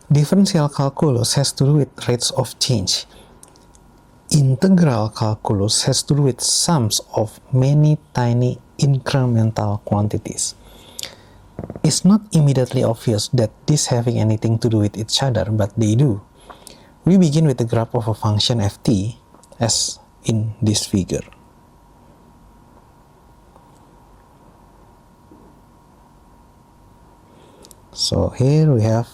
Differential calculus has to do with rates of change. Integral calculus has to do with sums of many tiny incremental quantities. It's not immediately obvious that these having anything to do with each other, but they do. We begin with the graph of a function ft, as in this figure. So here we have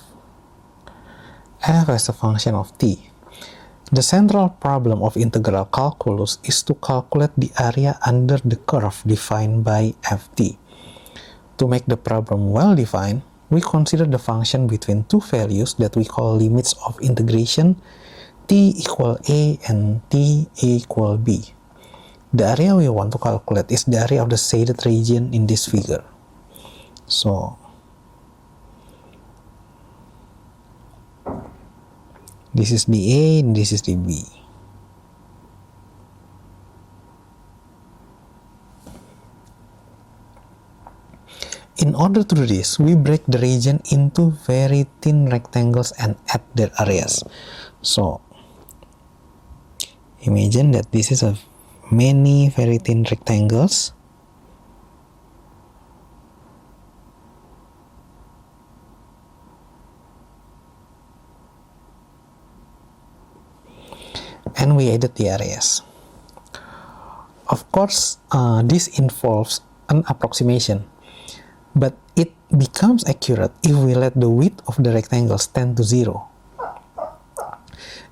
f as a function of t. The central problem of integral calculus is to calculate the area under the curve defined by ft. To make the problem well defined, we consider the function between two values that we call limits of integration t equal a and t equal b. The area we want to calculate is the area of the shaded region in this figure. So this is the A and this is the B. In order to do this, we break the region into very thin rectangles and add their areas. So imagine that this is a many very thin rectangles. And we added the areas. Of course, this involves an approximation, but it becomes accurate if we let the width of the rectangles tend to 0.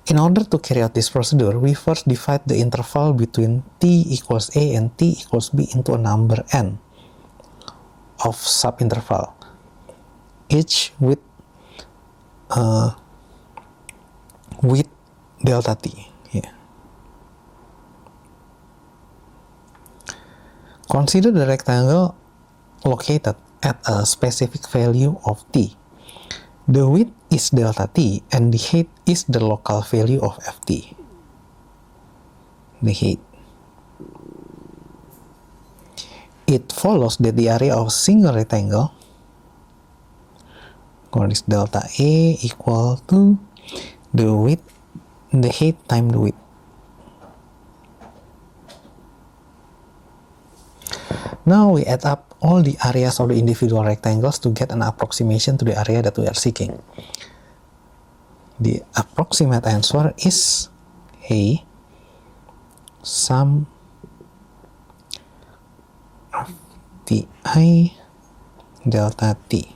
In order to carry out this procedure, we first divide the interval between t equals a and t equals b into a number n of subinterval, each with delta t. Consider the rectangle located at a specific value of t. The width is delta t and the height is the local value of ft. The height. It follows that the area of a single rectangle, called this delta a, equal to the width, the height times the width. Now we add up all the areas of the individual rectangles to get an approximation to the area that we are seeking. The approximate answer is A, sum of ti delta t,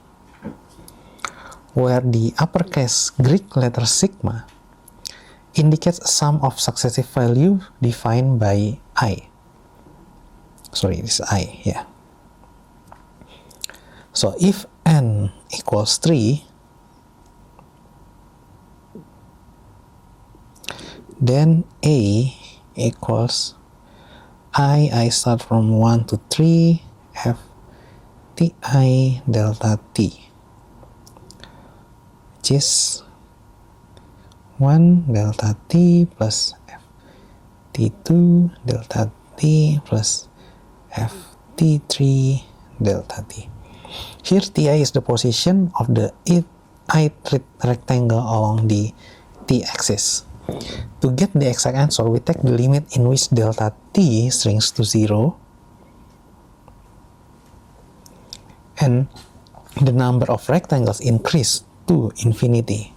where the uppercase Greek letter sigma indicates a sum of successive values defined by I. Sorry, this is I, yeah. So if n equals 3, then A equals I start from 1 to 3, f ti delta t, which is 1 delta t plus f t2 delta t plus ft3 delta t. Here ti is the position of the ith rectangle along the t-axis. To get the exact answer, we take the limit in which delta t shrinks to 0 and the number of rectangles increase to infinity.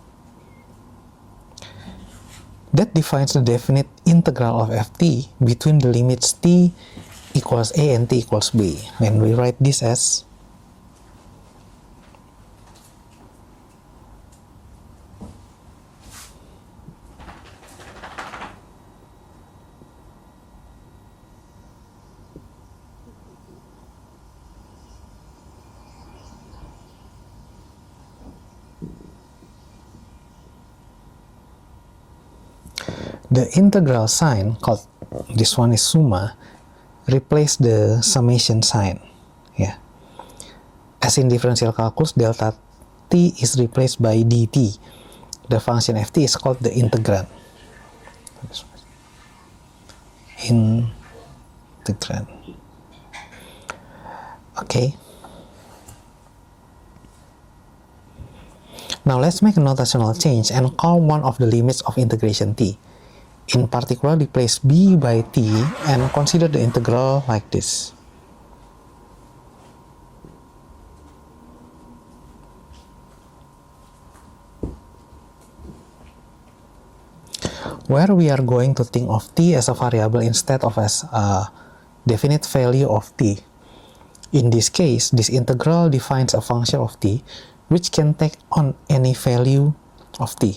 That defines the definite integral of ft between the limits t equals a and t equals b. When we write this as the integral sign, called this one is summa, replace the summation sign. Yeah. As in differential calculus, delta t is replaced by dt. The function ft is called the integrand. Integrand. Okay. Now let's make a notational change and call one of the limits of integration t. In particular, replace b by t and consider the integral like this. Where we are going to think of t as a variable instead of as a definite value of t. In this case, this integral defines a function of t which can take on any value of t.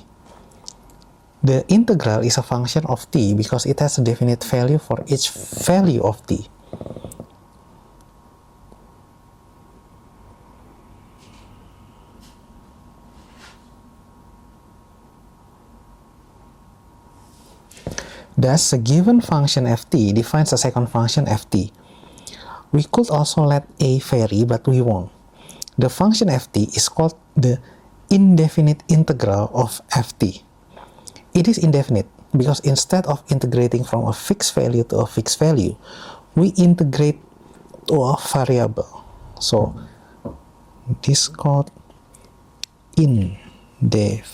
The integral is a function of t because it has a definite value for each value of t. Thus, a given function ft defines a second function ft. We could also let a vary, but we won't. The function ft is called the indefinite integral of ft. It is indefinite because instead of integrating from a fixed value to a fixed value, we integrate to a variable. So, this is called indefinite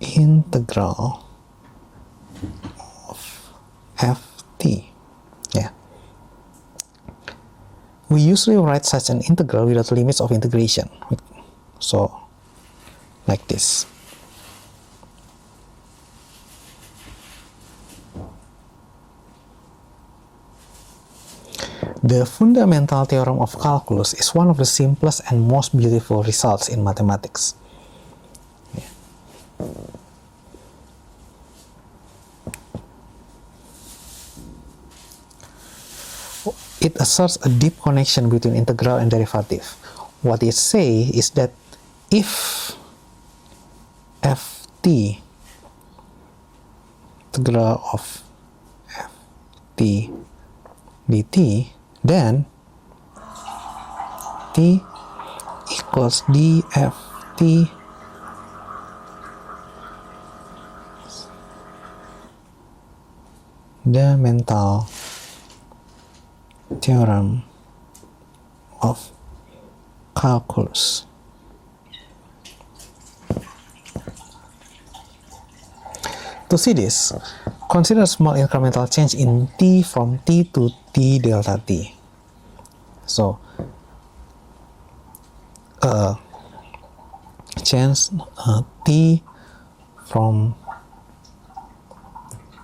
integral of ft. Yeah. We usually write such an integral without limits of integration. So, like this. The fundamental theorem of calculus is one of the simplest and most beautiful results in mathematics. It asserts a deep connection between integral and derivative. What it says is that if ft, integral of ft dt, then t equals dft fundamental theorem of calculus. To see this, consider a small incremental change in t from t to t delta t. So, change t from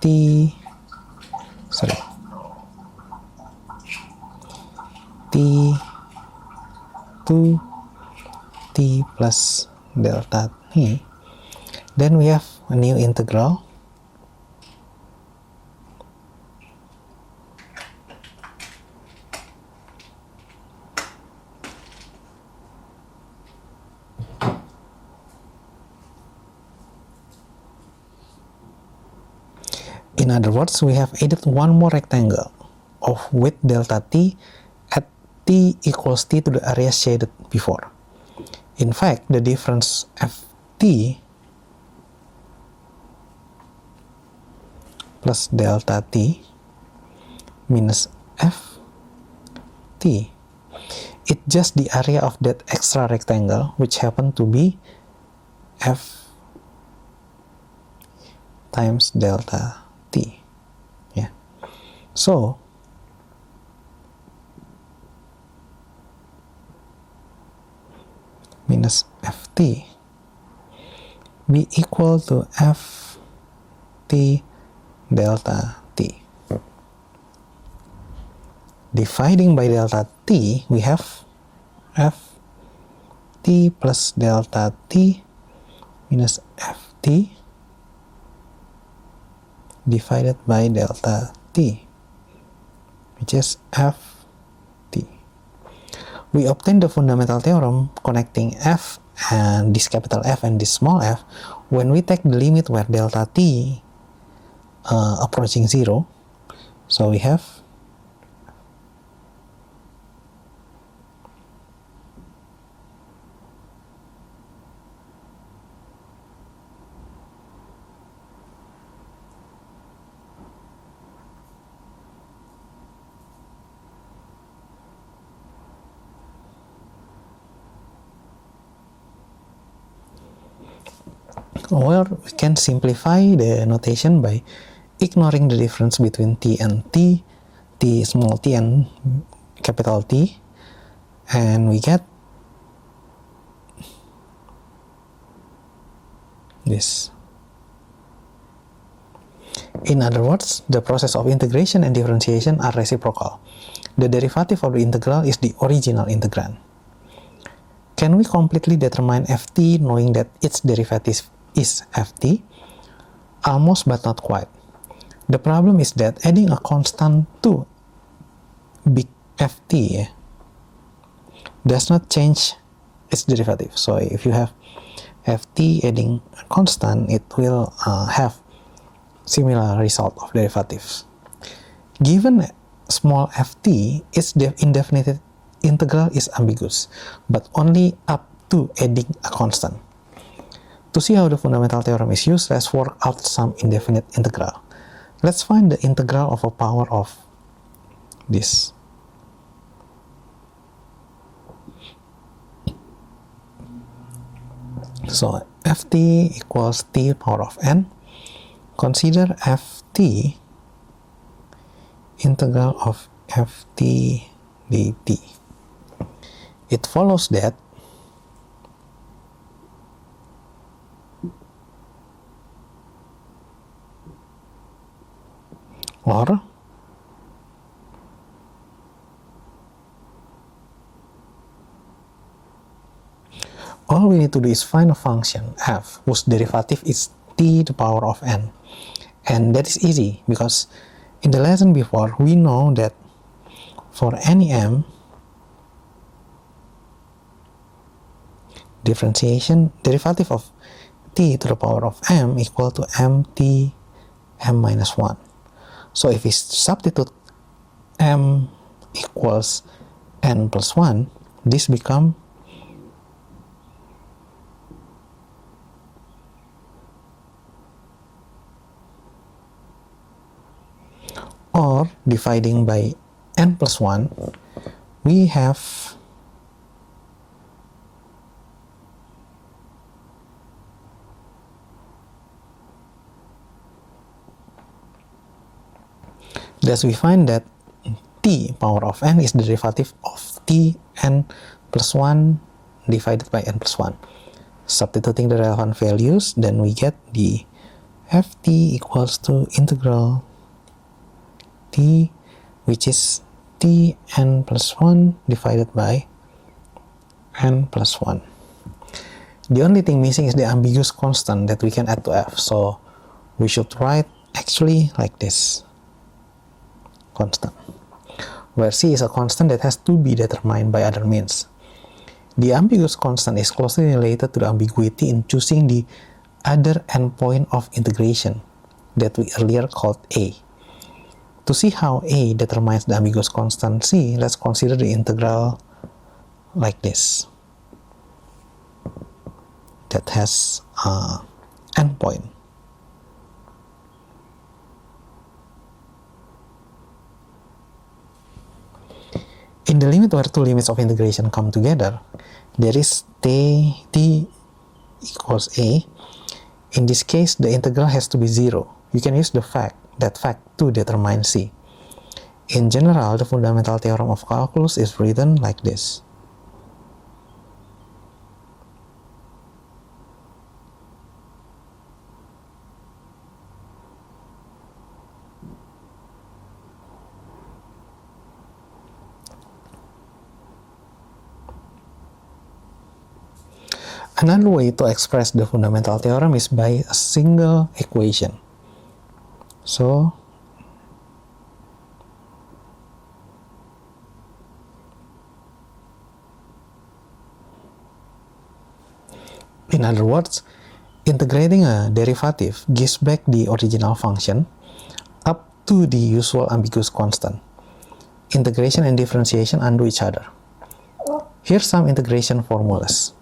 t to t plus delta t. Then we have a new integral. In other words, we have added one more rectangle of width delta t at t equals t to the area shaded before. In fact, the difference ft plus delta t minus ft, it's just the area of that extra rectangle, which happen to be f times delta t. Yeah. So, minus ft be equal to ft delta t. Dividing by delta t, we have ft plus delta t minus ft divided by delta t, which is ft. We obtain the fundamental theorem connecting f and this capital F and this small f when we take the limit where delta t approaching 0. So we have Or we can simplify the notation by ignoring the difference between t and t, small t and capital T, and we get this. In other words, the process of integration and differentiation are reciprocal. The derivative of the integral is the original integrand. Can we completely determine ft knowing that its derivative is ft? Almost, but not quite. The problem is that adding a constant to big ft does not change its derivative. So if you have ft adding a constant, it will have similar result of derivatives. Given small ft, its indefinite integral is ambiguous, but only up to adding a constant. To see how the fundamental theorem is used, let's work out some indefinite integral. Let's find the integral of a power of this. So ft equals t power of n. Consider ft integral of ft dt. It follows that or all we need to do is find a function f whose derivative is t to the power of n. And that is easy because in the lesson before we know that for any m, derivative of t to the power of m equal to mt m minus 1. So if we substitute m equals n plus 1, this become or dividing by n plus 1, we have thus we find that t power of n is the derivative of t n plus 1 divided by n plus 1. Substituting the relevant values, then we get the ft equals to integral t, which is t n plus 1 divided by n plus 1. The only thing missing is the ambiguous constant that we can add to f, so we should write actually like this: constant, where c is a constant that has to be determined by other means. The ambiguous constant is closely related to the ambiguity in choosing the other endpoint of integration that we earlier called a. To see how a determines the ambiguous constant c, let's consider the integral like this that has endpoint. In the limit where two limits of integration come together, there is t equals a. In this case, the integral has to be 0. You can use that fact to determine c. In general, the fundamental theorem of calculus is written like this. Another way to express the fundamental theorem is by a single equation. So, in other words, integrating a derivative gives back the original function up to the usual ambiguous constant. Integration and differentiation undo each other. Here's some integration formulas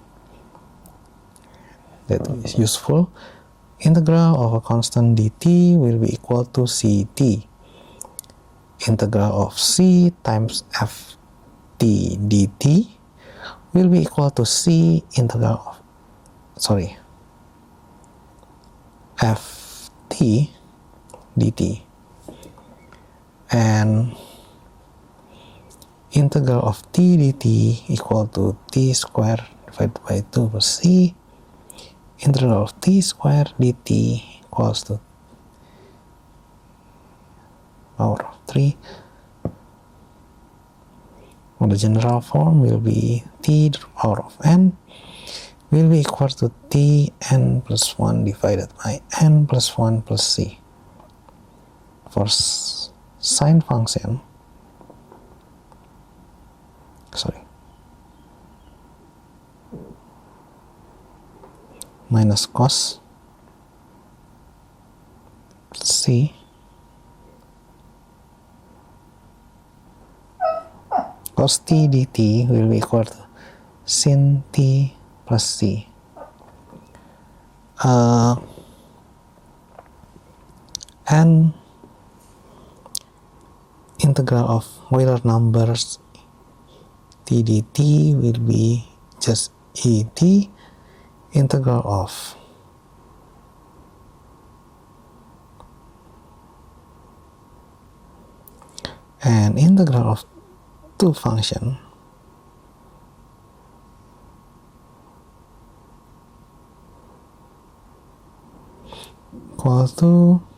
that is useful. Integral of a constant dt will be equal to ct. Integral of c times ft dt will be equal to c integral of, ft dt, and integral of t dt equal to t squared divided by 2 plus c. Integral of t squared dt equals to power of 3. Well, the general form will be t to the power of n will be equal to t n plus 1 divided by n plus 1 plus c. For sine function, minus cos c cos t dt will be equal to sin t plus c. And integral of Euler numbers t dt will be just et integral of and integral of two function equal to